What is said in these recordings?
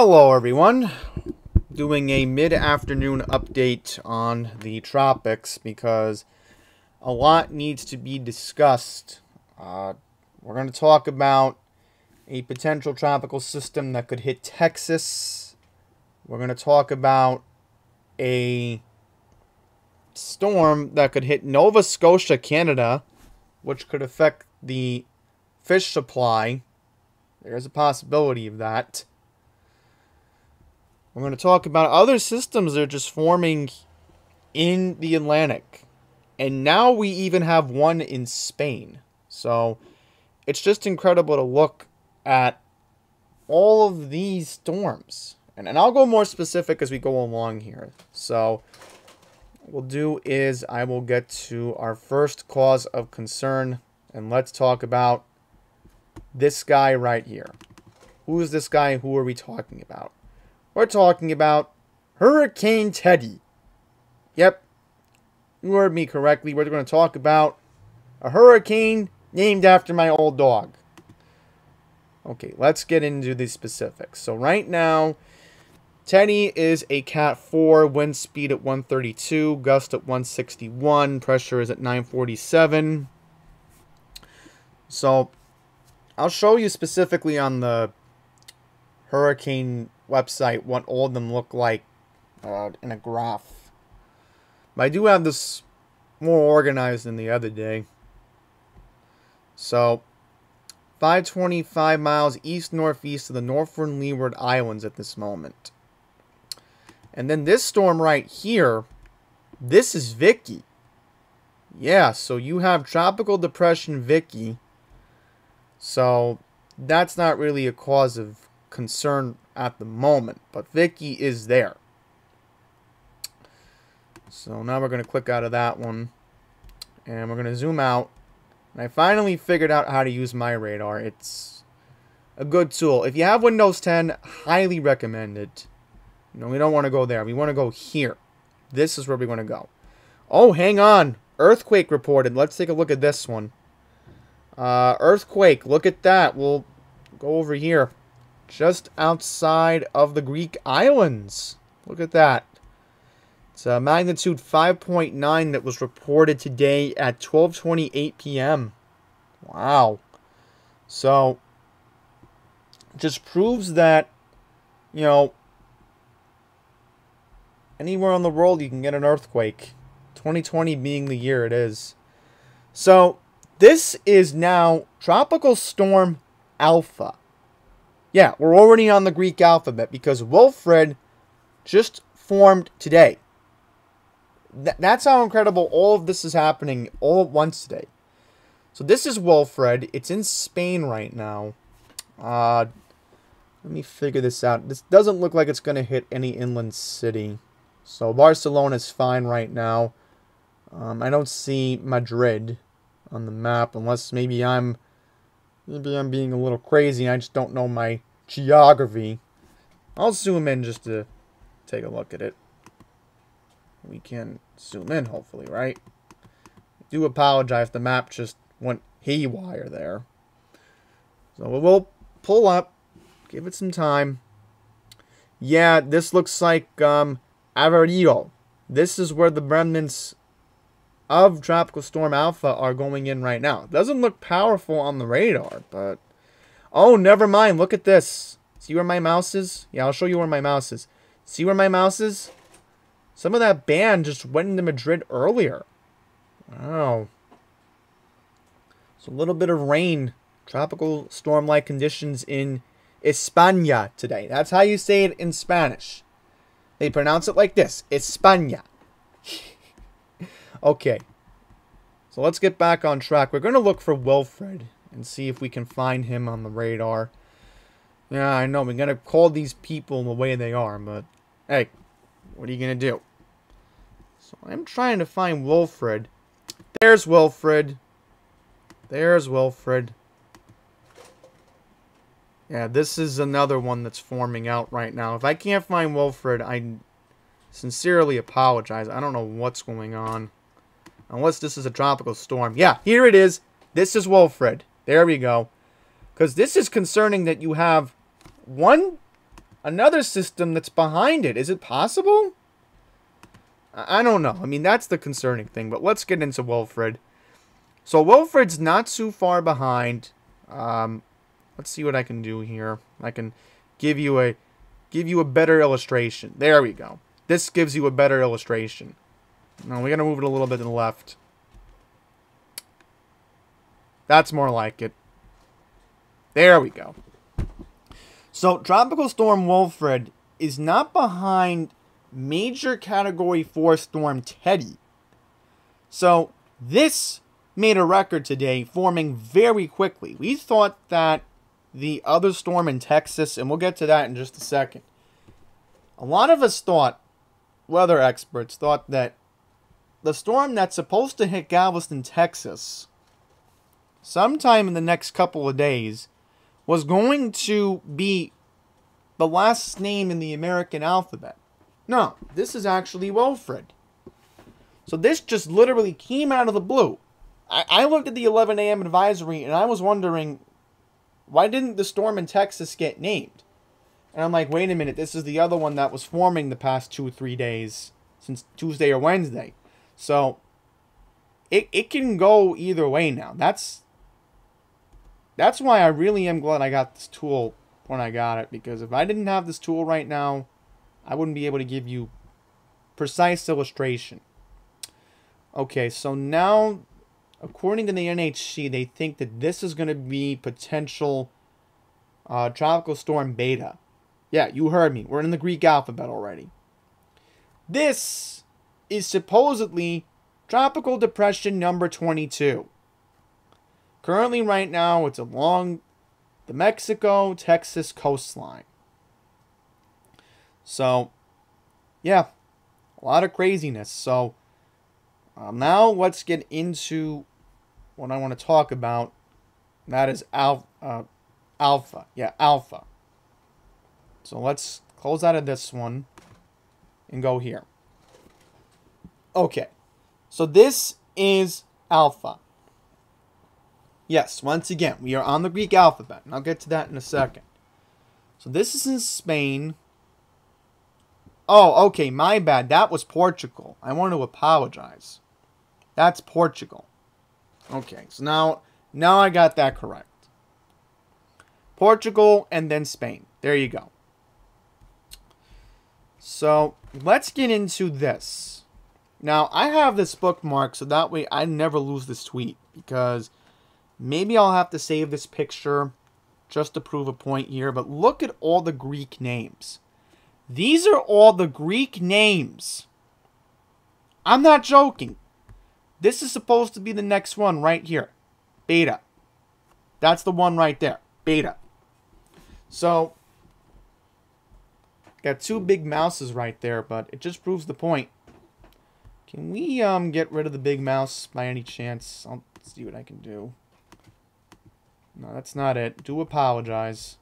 Hello everyone, doing a mid-afternoon update on the tropics because a lot needs to be discussed. We're going to talk about a potential tropical system that could hit Texas. We're going to talk about a storm that could hit Nova Scotia, Canada, which could affect the fish supply. There's a possibility of that. We're going to talk about other systems that are just forming in the Atlantic. And now we even have one in Spain. So it's just incredible to look at all of these storms. And I'll go more specific as we go along here. So what we'll do is I will get to our first cause of concern. And let's talk about this guy right here. Who is this guy? Who are we talking about? We're talking about Hurricane Teddy. Yep, you heard me correctly. We're going to talk about a hurricane named after my old dog. Okay, let's get into the specifics. So right now, Teddy is a Cat 4, wind speed at 132, gust at 161, pressure is at 947. So I'll show you specifically on the hurricane website what all of them look like in a graph. But I do have this more organized than the other day. So 525 miles east-northeast of the Northern Leeward Islands at this moment. And then this storm right here, this is Vicky. Yeah, so you have Tropical Depression Vicky. So that's not really a cause of concern at the moment, but Vicky is there. So now we're going to click out of that one, and we're going to zoom out. And I finally figured out how to use my radar. It's a good tool. If you have Windows 10, highly recommend it. You know, we don't want to go there. We want to go here. This is where we want to go. Oh, hang on. Earthquake reported. Let's take a look at this one. Earthquake. Look at that. We'll go over here. Just outside of the Greek islands. Look at that. It's a magnitude 5.9 that was reported today at 12:28 p.m. Wow. So, just proves that, you know, anywhere in the world you can get an earthquake. 2020 being the year it is. So, this is now Tropical Storm Alpha. Yeah, we're already on the Greek alphabet because Wilfred just formed today. That's how incredible all of this is happening all at once today. So this is Wilfred. It's in Spain right now. Let me figure this out. This doesn't look like it's going to hit any inland city. So Barcelona's fine right now. I don't see Madrid on the map unless maybe I'm being a little crazy and I just don't know my geography. I'll zoom in just to take a look at it. We can zoom in, hopefully, right? I do apologize. The map just went haywire there. So we'll pull up. Give it some time. Yeah, this looks like Avarillo. This is where the remnants of Tropical Storm Alpha are going in right now. It doesn't look powerful on the radar, but... Oh, never mind. Look at this. See where my mouse is? Yeah, I'll show you where my mouse is. See where my mouse is? Some of that band just went into Madrid earlier. Wow. So a little bit of rain. Tropical storm-like conditions in España today. That's how you say it in Spanish. They pronounce it like this. España. Okay. So let's get back on track. We're going to look for Wilfred and see if we can find him on the radar. Yeah, I know. We're going to call these people the way they are, but hey, what are you going to do? So I'm trying to find Wilfred. There's Wilfred. There's Wilfred. Yeah, this is another one that's forming out right now. If I can't find Wilfred, I sincerely apologize. I don't know what's going on. Unless this is a tropical storm. Yeah, here it is. This is Wilfred. There we go. Because this is concerning that you have one another system that's behind it. Is it possible? I don't know. I mean, that's the concerning thing. But let's get into Wilfred. So Wilfred's not too far behind. Let's see what I can do here. I can give you a better illustration. There we go. This gives you a better illustration. Now we're gonna move it a little bit to the left. That's more like it. There we go. So Tropical Storm Wilfred is not behind Major Category 4 Storm Teddy. So this made a record today, forming very quickly. We thought that the other storm in Texas, and we'll get to that in just a second. A lot of us thought, weather experts thought, that the storm that's supposed to hit Galveston, Texas, sometime in the next couple of days, was going to be the last name in the American alphabet. No, this is actually Wilfred. So this just literally came out of the blue. I looked at the 11 a.m. advisory and I was wondering, why didn't the storm in Texas get named? And I'm like, wait a minute, this is the other one that was forming the past 2 or 3 days, since Tuesday or Wednesday. So it can go either way now. That's why I really am glad I got this tool when I got it, because if I didn't have this tool right now, I wouldn't be able to give you precise illustration. Okay, so now, according to the NHC, they think that this is going to be potential Tropical Storm Beta. Yeah, you heard me. We're in the Greek alphabet already. This is supposedly Tropical Depression number 22. Currently, right now, it's along the Mexico-Texas coastline. So, yeah, a lot of craziness. So, now let's get into what I want to talk about. That is Alpha. Yeah, Alpha. So let's close out of this one and go here. Okay, so this is Alpha. Yes, once again, we are on the Greek alphabet, and I'll get to that in a second. So this is in Spain. Oh, okay, my bad. That was Portugal. I want to apologize. That's Portugal. Okay, so now I got that correct. Portugal and then Spain. There you go. So let's get into this. Now, I have this bookmarked so that way I never lose this tweet, because maybe I'll have to save this picture just to prove a point here. But look at all the Greek names. These are all the Greek names. I'm not joking. This is supposed to be the next one right here. Beta. That's the one right there. Beta. So, got 2 big mouses right there, but it just proves the point. Can we get rid of the big mouse by any chance? I'll see what I can do. No, that's not it. Do apologize.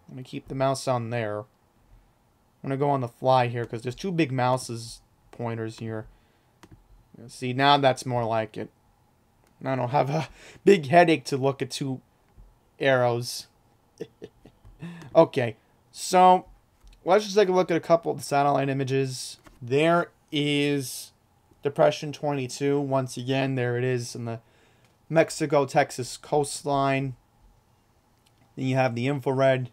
I'm going to keep the mouse on there. I'm going to go on the fly here because there's 2 big mouses pointers here. See, now that's more like it. I don't have a big headache to look at 2 arrows. Okay, so let's just take a look at a couple of the satellite images. There is Depression 22. Once again, there it is in the Mexico-Texas coastline. Then you have the infrared.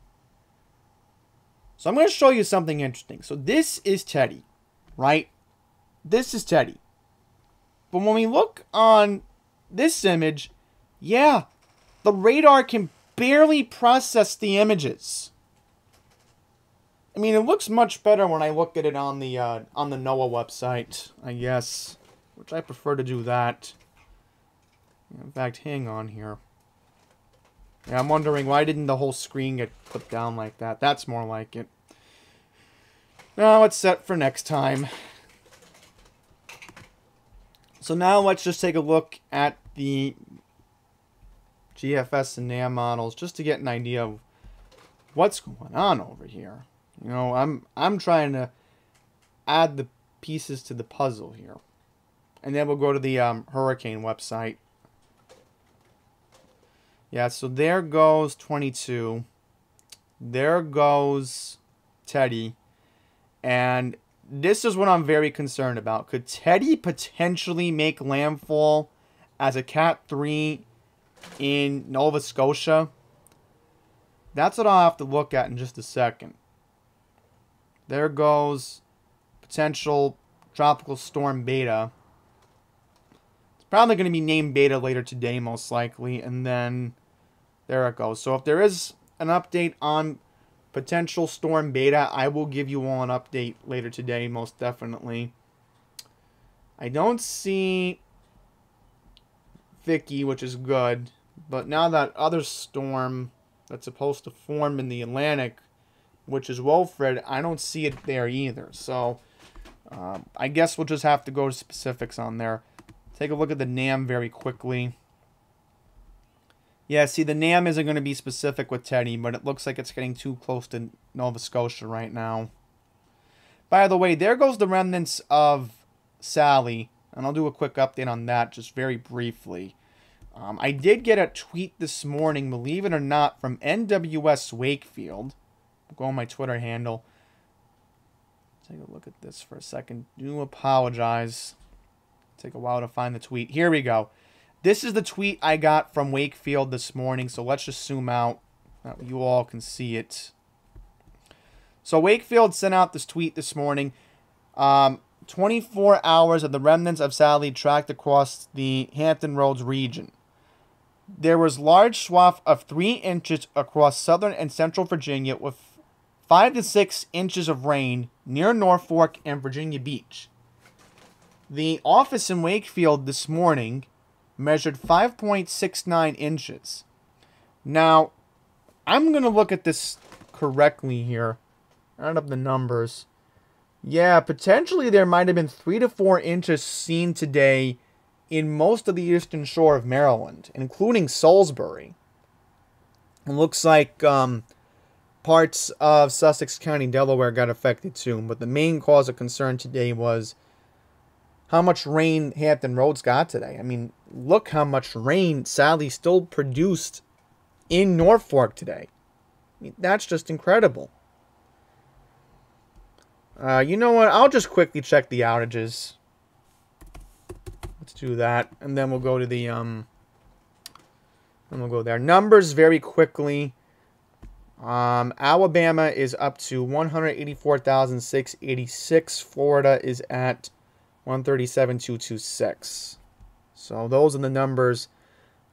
So I'm going to show you something interesting. So this is Teddy, right? This is Teddy. But when we look on this image, yeah, the radar can barely process the images. I mean, it looks much better when I look at it on the NOAA website, I guess, which I prefer to do that. In fact, hang on here. Yeah, I'm wondering why didn't the whole screen get put down like that? That's more like it. Now it's set for next time. So now let's just take a look at the GFS and NAM models just to get an idea of what's going on over here. You know, I'm trying to add the pieces to the puzzle here. And then we'll go to the hurricane website. Yeah, so there goes 22. There goes Teddy. And this is what I'm very concerned about. Could Teddy potentially make landfall as a Cat 3 in Nova Scotia? That's what I'll have to look at in just a second. There goes potential tropical storm Beta. It's probably going to be named Beta later today, most likely. And then there it goes. So if there is an update on potential storm Beta, I will give you all an update later today, most definitely. I don't see Vicky, which is good. But now that other storm that's supposed to form in the Atlantic, which is Wilfred, I don't see it there either. So I guess we'll just have to go to specifics on there. Take a look at the NAM very quickly. Yeah, see, the NAM isn't going to be specific with Teddy, but it looks like it's getting too close to Nova Scotia right now. By the way, there goes the remnants of Sally, and I'll do a quick update on that just very briefly. I did get a tweet this morning, believe it or not, from NWS Wakefield. I'll go on my Twitter handle. Take a look at this for a second. Do apologize. Take a while to find the tweet. Here we go. This is the tweet I got from Wakefield this morning, so let's just zoom out that you all can see it. So Wakefield sent out this tweet this morning. 24 hours of the remnants of Sally tracked across the Hampton Roads region. There was large swath of 3 inches across southern and central Virginia with 5 to 6 inches of rain near Norfolk and Virginia Beach. The office in Wakefield this morning measured 5.69 inches. Now, I'm going to look at this correctly here. Add up the numbers. Yeah, potentially there might have been 3 to 4 inches seen today in most of the eastern shore of Maryland, including Salisbury. It looks like parts of Sussex County, Delaware got affected too. But the main cause of concern today was how much rain Hampton Roads got today. I mean, look how much rain Sally still produced in Norfolk today. I mean, that's just incredible. You know what? I'll just quickly check the outages. Let's do that. And then we'll go to the, and we'll go there. Numbers very quickly. Alabama is up to 184,686. Florida is at 137,226. So those are the numbers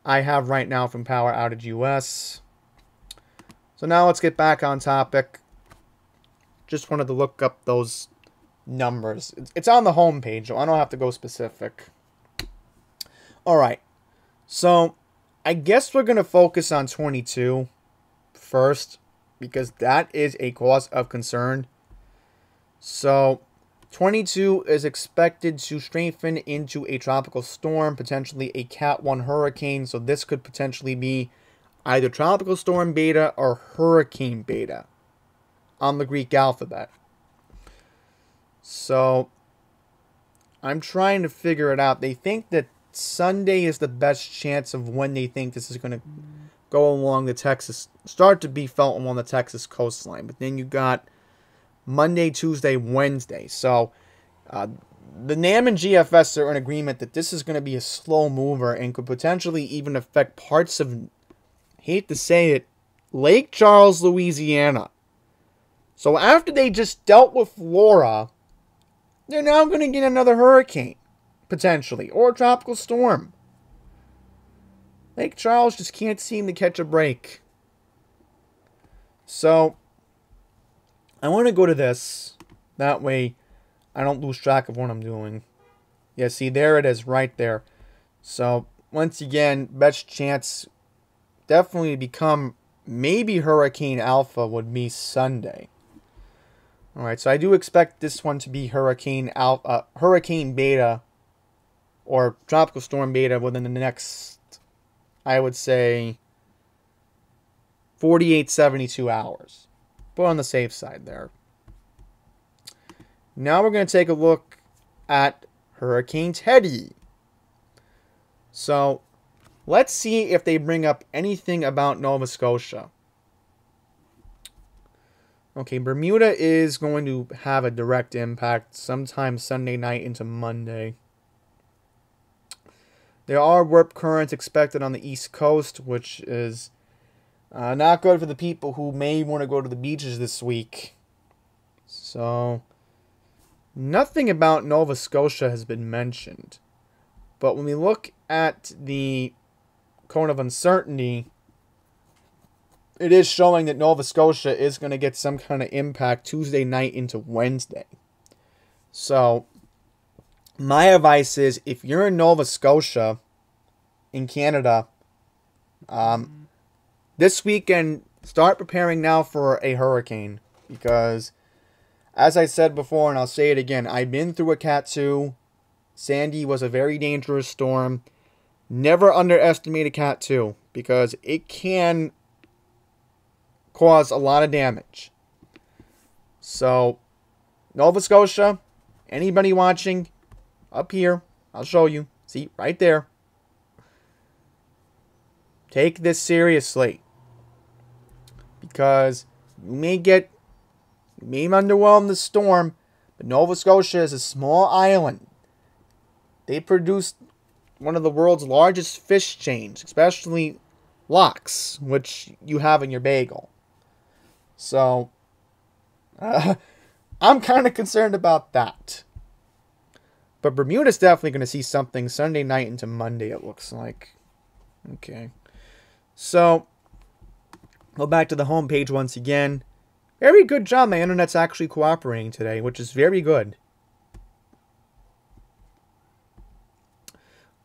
I have right now from Power Outage US. So now let's get back on topic. Just wanted to look up those numbers. It's on the home page, so I don't have to go specific. Alright. So I guess we're going to focus on 22 first, because that is a cause of concern. So 22 is expected to strengthen into a tropical storm, potentially a Cat 1 hurricane. So this could potentially be either tropical storm Beta or hurricane Beta on the Greek alphabet. So I'm trying to figure it out. They think that Sunday is the best chance of when they think this is going to go along the Texas, start to be felt along the Texas coastline. But then you got Monday, Tuesday, Wednesday. So the NAM and GFS are in agreement that this is going to be a slow mover and could potentially even affect parts of, hate to say it, Lake Charles, Louisiana. So after they just dealt with Laura, they're now going to get another hurricane, potentially, or a tropical storm. Lake Charles just can't seem to catch a break. So I want to go to this. That way I don't lose track of what I'm doing. Yeah, see, there it is right there. So once again, best chance definitely to become maybe Hurricane Alpha would be Sunday. Alright, so I do expect this one to be Hurricane Beta or Tropical Storm Beta within the next, I would say, 48, 72 hours. But on the safe side there. Now we're going to take a look at Hurricane Teddy. So let's see if they bring up anything about Nova Scotia. Okay, Bermuda is going to have a direct impact sometime Sunday night into Monday. There are warp currents expected on the East Coast, which is not good for the people who may want to go to the beaches this week. So, nothing about Nova Scotia has been mentioned. But when we look at the cone of uncertainty, it is showing that Nova Scotia is going to get some kind of impact Tuesday night into Wednesday. So, my advice is, if you're in Nova Scotia, in Canada, this weekend, start preparing now for a hurricane. Because, as I said before, and I'll say it again, I've been through a Cat 2. Sandy was a very dangerous storm. Never underestimate a Cat 2, because it can cause a lot of damage. So, Nova Scotia, anybody watching, up here, I'll show you. See, right there. Take this seriously. Because you may underwhelm the storm, but Nova Scotia is a small island. They produce one of the world's largest fish chains, especially lox, which you have in your bagel. So, I'm kind of concerned about that. But Bermuda's definitely going to see something Sunday night into Monday, it looks like. Okay. So, go back to the home page once again. Very good job. My internet's actually cooperating today, which is very good.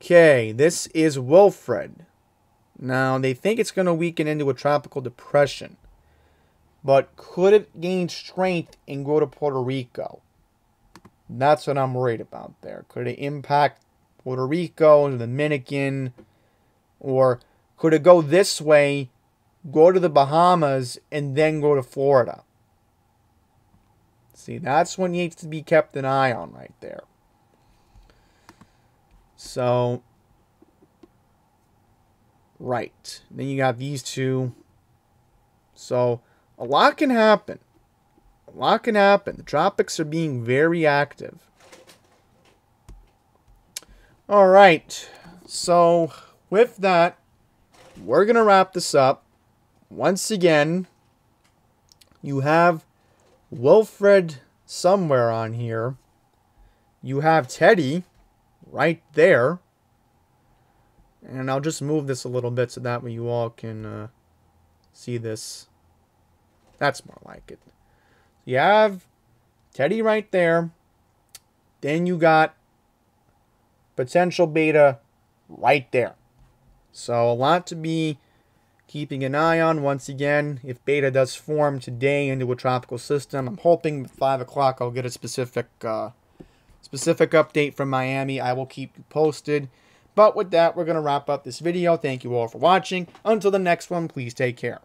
Okay, this is Wilfred. Now, they think it's going to weaken into a tropical depression. But could it gain strength and go to Puerto Rico? That's what I'm worried about there. Could it impact Puerto Rico, the Dominican, or could it go this way, go to the Bahamas, and then go to Florida? See, that's what needs to be kept an eye on right there. So, right. Then you got these two. So, a lot can happen. A lot can happen. The tropics are being very active. Alright. So, with that, we're going to wrap this up. Once again, you have Wilfred somewhere on here. You have Teddy right there. And I'll just move this a little bit so that way you all can see this. That's more like it. You have Teddy right there. Then you got potential beta right there. So a lot to be keeping an eye on. Once again, if beta does form today into a tropical system, I'm hoping at 5 o'clock I'll get a specific update from Miami. I will keep you posted. But with that, we're going to wrap up this video. Thank you all for watching. Until the next one, please take care.